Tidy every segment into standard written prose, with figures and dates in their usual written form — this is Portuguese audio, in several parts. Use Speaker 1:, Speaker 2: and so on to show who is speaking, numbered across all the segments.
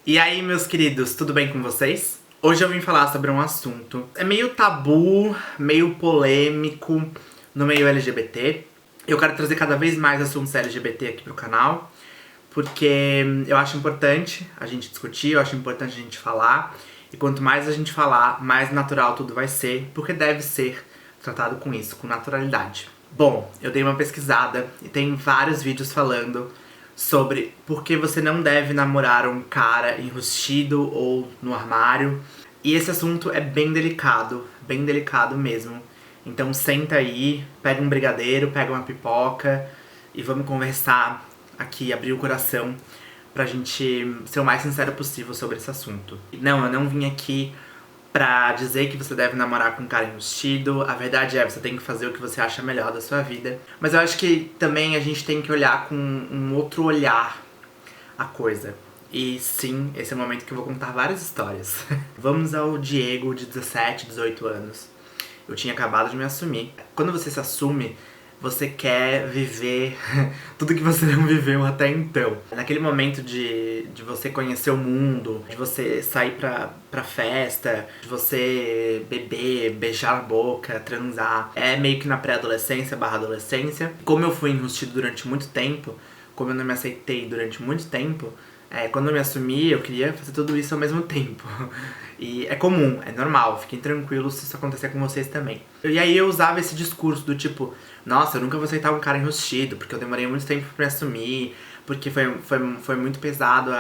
Speaker 1: E aí, meus queridos, tudo bem com vocês? Hoje eu vim falar sobre um assunto. É meio tabu, meio polêmico no meio LGBT. Eu quero trazer cada vez mais assuntos LGBT aqui pro canal, porque eu acho importante a gente discutir, eu acho importante a gente falar. E quanto mais a gente falar, mais natural tudo vai ser, porque deve ser tratado com isso, com naturalidade. Bom, eu dei uma pesquisada e tem vários vídeos falando sobre por que você não deve namorar um cara enrustido ou no armário. E esse assunto é bem delicado mesmo. Então senta aí, pega um brigadeiro, pega uma pipoca e vamos conversar aqui, abrir o coração pra gente ser o mais sincero possível sobre esse assunto. Não, eu não vim aqui pra dizer que você deve namorar com um cara enrustido. A verdade é, você tem que fazer o que você acha melhor da sua vida. Mas eu acho que também a gente tem que olhar com um outro olhar a coisa. E sim, esse é o momento que eu vou contar várias histórias. Vamos ao Diego, de 17, 18 anos. Eu tinha acabado de me assumir. Quando você se assume, você quer viver tudo que você não viveu até então. Naquele momento de você conhecer o mundo, de você sair pra festa, de você beber, beijar a boca, transar. É meio que na pré-adolescência barra adolescência. Como eu fui enrustido durante muito tempo, como eu não me aceitei durante muito tempo, quando eu me assumi, eu queria fazer tudo isso ao mesmo tempo. E é comum, é normal, fiquem tranquilos se isso acontecer com vocês também. E aí eu usava esse discurso do tipo, nossa, eu nunca vou aceitar um cara enrustido, porque eu demorei muito tempo pra me assumir, porque foi muito pesado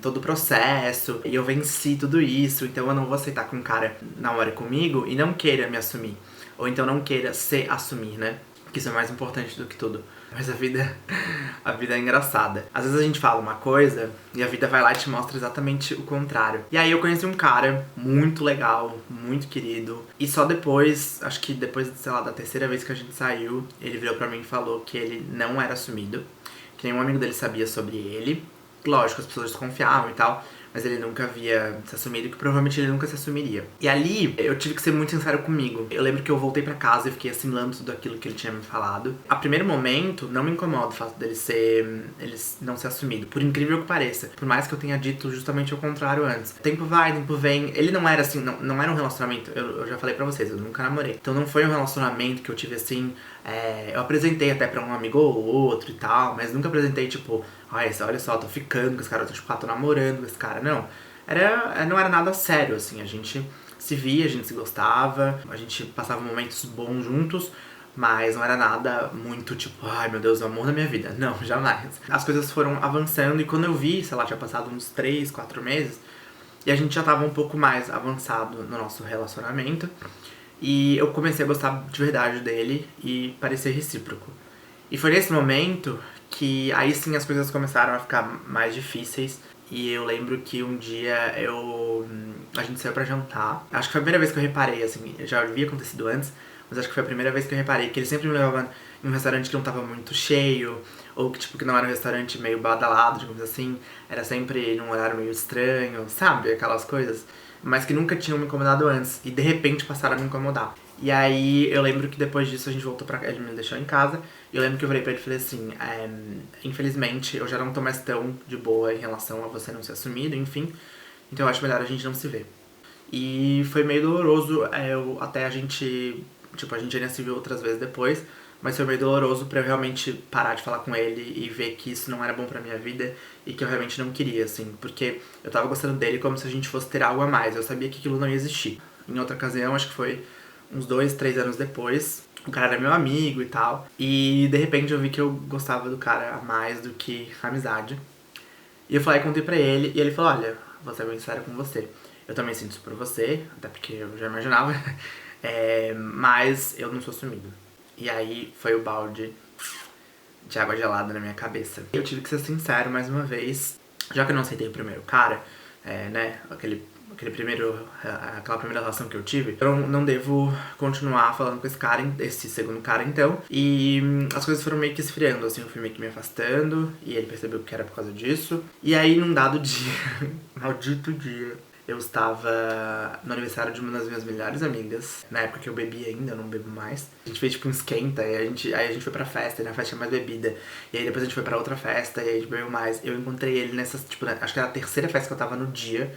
Speaker 1: todo o processo, e eu venci tudo isso, então eu não vou aceitar que um cara namore comigo e não queira me assumir. Ou então não queira se assumir, né? Que isso é mais importante do que tudo. Mas a vida é engraçada. Às vezes a gente fala uma coisa e a vida vai lá e te mostra exatamente o contrário. E aí eu conheci um cara muito legal, muito querido. E só depois, acho que depois, sei lá, da terceira vez que a gente saiu, ele virou pra mim e falou que ele não era assumido. Que nenhum amigo dele sabia sobre ele. Lógico, as pessoas desconfiavam e tal, mas ele nunca havia se assumido, que provavelmente ele nunca se assumiria. E ali, eu tive que ser muito sincero comigo. Eu lembro que eu voltei pra casa e fiquei assimilando tudo aquilo que ele tinha me falado. A primeiro momento, não me incomoda o fato dele não ser assumido, por incrível que pareça. Por mais que eu tenha dito justamente o contrário antes. Tempo vai, tempo vem. Ele não era assim, não era um relacionamento, eu já falei pra vocês, eu nunca namorei. Então não foi um relacionamento que eu tive assim, eu apresentei até pra um amigo ou outro e tal, mas nunca apresentei tipo, olha só, tô ficando com esse cara, tô namorando com esse cara, não. Não era nada sério, assim, a gente se via, a gente se gostava, a gente passava momentos bons juntos, mas não era nada muito tipo, ai meu Deus, o amor da minha vida. Não, jamais. As coisas foram avançando e quando eu vi, sei lá, tinha passado uns 3, 4 meses, e a gente já tava um pouco mais avançado no nosso relacionamento, e eu comecei a gostar de verdade dele e parecer recíproco. E foi nesse momento que aí sim as coisas começaram a ficar mais difíceis. E eu lembro que um dia a gente saiu pra jantar. Acho que foi a primeira vez que eu reparei, assim, já havia acontecido antes, mas acho que foi a primeira vez que eu reparei que ele sempre me levava em um restaurante que não tava muito cheio, ou que tipo, que não era um restaurante meio badalado, digamos assim, era sempre num horário meio estranho, sabe? Aquelas coisas, mas que nunca tinham me incomodado antes, e de repente passaram a me incomodar. E aí eu lembro que depois disso a gente voltou pra casa, ele me deixou em casa, e eu lembro que eu virei pra ele e falei assim, infelizmente eu já não tô mais tão de boa em relação a você não ser assumido, enfim, então eu acho melhor a gente não se ver. E foi meio doloroso, até a gente ainda se viu outras vezes depois, mas foi meio doloroso pra eu realmente parar de falar com ele e ver que isso não era bom pra minha vida e que eu realmente não queria, assim, porque eu tava gostando dele como se a gente fosse ter algo a mais, eu sabia que aquilo não ia existir. Em outra ocasião, acho que foi uns 2, 3 anos depois, o cara era meu amigo e tal, e de repente eu vi que eu gostava do cara a mais do que a amizade. E eu falei, contei pra ele, e ele falou, olha, vou ser bem sincero com você, eu também sinto isso por você, até porque eu já imaginava, mas eu não sou sumido. E aí foi o balde de água gelada na minha cabeça. Eu tive que ser sincero mais uma vez, já que eu não aceitei o primeiro cara, né, aquela primeira relação que eu tive, eu não devo continuar falando com esse segundo cara então. E as coisas foram meio que esfriando, assim, eu fui meio que me afastando, e ele percebeu que era por causa disso. E aí num dado dia, maldito dia, Eu estava no aniversário de uma das minhas melhores amigas. Na época que eu bebia ainda, eu não bebo mais. A gente fez tipo um esquenta, e aí a gente foi pra festa, e na festa tinha mais bebida. E aí depois a gente foi pra outra festa, e aí a gente bebeu mais. Eu encontrei ele nessa, tipo, acho que era a terceira festa que eu tava no dia,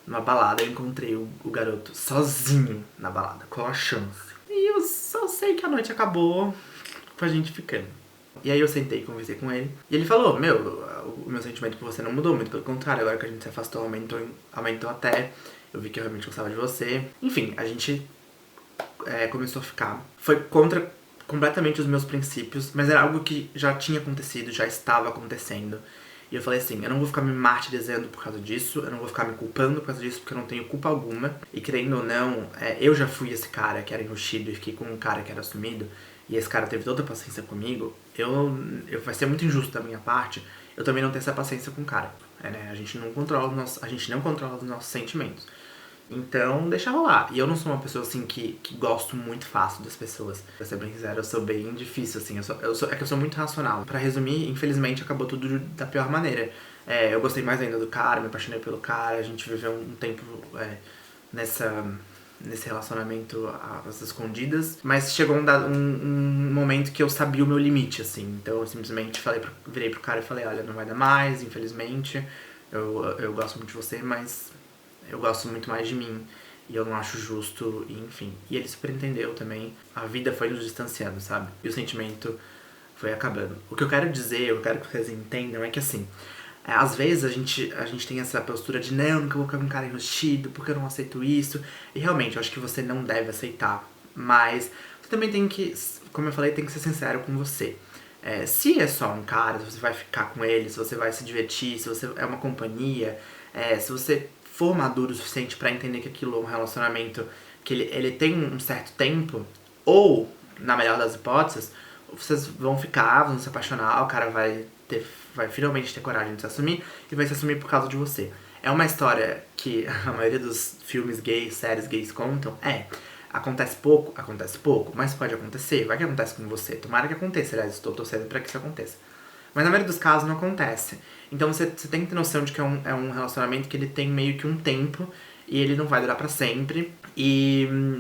Speaker 1: numa balada. Eu encontrei o garoto sozinho na balada. Qual a chance? E eu só sei que a noite acabou com a gente ficando. E aí eu sentei e conversei com ele. E ele falou, meu, o meu sentimento por você não mudou, muito pelo contrário, agora que a gente se afastou, aumentou até. Eu vi que eu realmente gostava de você. Enfim, a gente começou a ficar. Foi contra completamente os meus princípios, mas era algo que já tinha acontecido, já estava acontecendo. E eu falei assim, eu não vou ficar me martirizando por causa disso, eu não vou ficar me culpando por causa disso, porque eu não tenho culpa alguma. E querendo ou não, eu já fui esse cara que era enrustido e fiquei com um cara que era assumido, e esse cara teve toda a paciência comigo, vai ser muito injusto da minha parte eu também não ter essa paciência com o cara. Né? A gente não controla os nossos sentimentos. Então, deixa rolar. E eu não sou uma pessoa, assim, que gosto muito fácil das pessoas. Pra ser bem sincero, eu sou bem difícil, assim. É que eu sou muito racional. Pra resumir, infelizmente, acabou tudo da pior maneira. Eu gostei mais ainda do cara, me apaixonei pelo cara. A gente viveu um tempo nesse relacionamento às escondidas. Mas chegou um momento que eu sabia o meu limite, assim. Então, eu simplesmente virei pro cara e falei, olha, não vai dar mais, infelizmente. Eu gosto muito de você, mas eu gosto muito mais de mim. E eu não acho justo, e enfim. E ele super entendeu também. A vida foi nos distanciando, sabe? E o sentimento foi acabando. O que eu quero dizer, eu quero que vocês entendam, é que assim, às vezes a gente tem essa postura de não, nunca vou ficar com um cara enrustido, porque eu não aceito isso. E realmente, eu acho que você não deve aceitar. Mas você também tem que, como eu falei, tem que ser sincero com você. Se é só um cara, se você vai ficar com ele, se você vai se divertir, se você é uma companhia, se você for maduro o suficiente pra entender que aquilo é um relacionamento que ele tem um certo tempo, ou, na melhor das hipóteses, vocês vão ficar, vão se apaixonar, o cara vai finalmente ter coragem de se assumir e vai se assumir por causa de você. É uma história que a maioria dos filmes gays, séries gays contam, acontece pouco, mas pode acontecer, vai que acontece com você, tomara que aconteça, aliás, estou torcendo pra que isso aconteça. Mas na maioria dos casos não acontece. Então você tem que ter noção de que é um relacionamento que ele tem meio que um tempo e ele não vai durar pra sempre.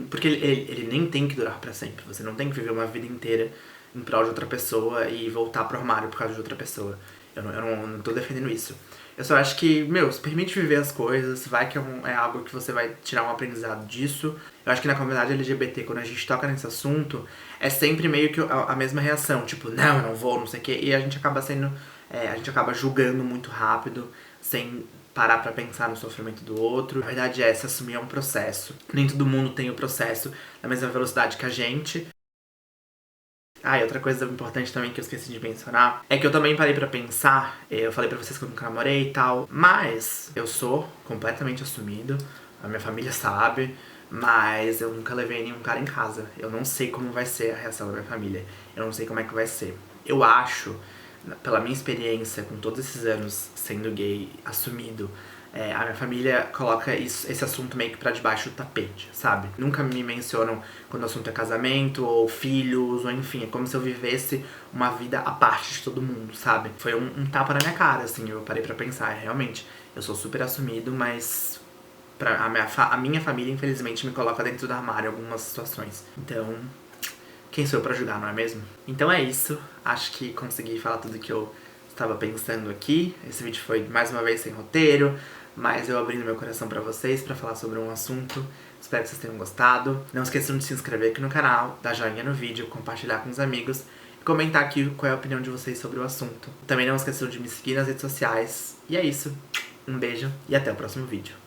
Speaker 1: Porque ele nem tem que durar pra sempre. Você não tem que viver uma vida inteira em prol de outra pessoa e voltar pro armário por causa de outra pessoa. Eu não tô defendendo isso. Eu só acho que, se permite viver as coisas, vai que é algo que você vai tirar um aprendizado disso. Eu acho que na comunidade LGBT, quando a gente toca nesse assunto, é sempre meio que a mesma reação, tipo, não, eu não vou, não sei o quê, e a gente acaba a gente acaba julgando muito rápido, sem parar pra pensar no sofrimento do outro. A verdade é, se assumir é um processo. Nem todo mundo tem o processo na mesma velocidade que a gente. E outra coisa importante também que eu esqueci de mencionar é que eu também parei pra pensar, eu falei pra vocês que eu nunca namorei e tal, mas eu sou completamente assumido, a minha família sabe, mas eu nunca levei nenhum cara em casa. Eu não sei como vai ser a reação da minha família, eu não sei como é que vai ser. Eu acho, pela minha experiência com todos esses anos sendo gay assumido, a minha família coloca esse assunto meio que pra debaixo do tapete, sabe? Nunca me mencionam quando o assunto é casamento, ou filhos, ou enfim. É como se eu vivesse uma vida à parte de todo mundo, sabe? Foi um tapa na minha cara, assim. Eu parei pra pensar, realmente, eu sou super assumido, mas a minha família, infelizmente, me coloca dentro do armário em algumas situações. Então, quem sou eu pra julgar, não é mesmo? Então é isso. Acho que consegui falar tudo que eu estava pensando aqui. Esse vídeo foi, mais uma vez, sem roteiro, mas eu abrindo meu coração pra vocês pra falar sobre um assunto. Espero que vocês tenham gostado. Não esqueçam de se inscrever aqui no canal, dar joinha no vídeo, compartilhar com os amigos e comentar aqui qual é a opinião de vocês sobre o assunto. Também não esqueçam de me seguir nas redes sociais. E é isso. Um beijo e até o próximo vídeo.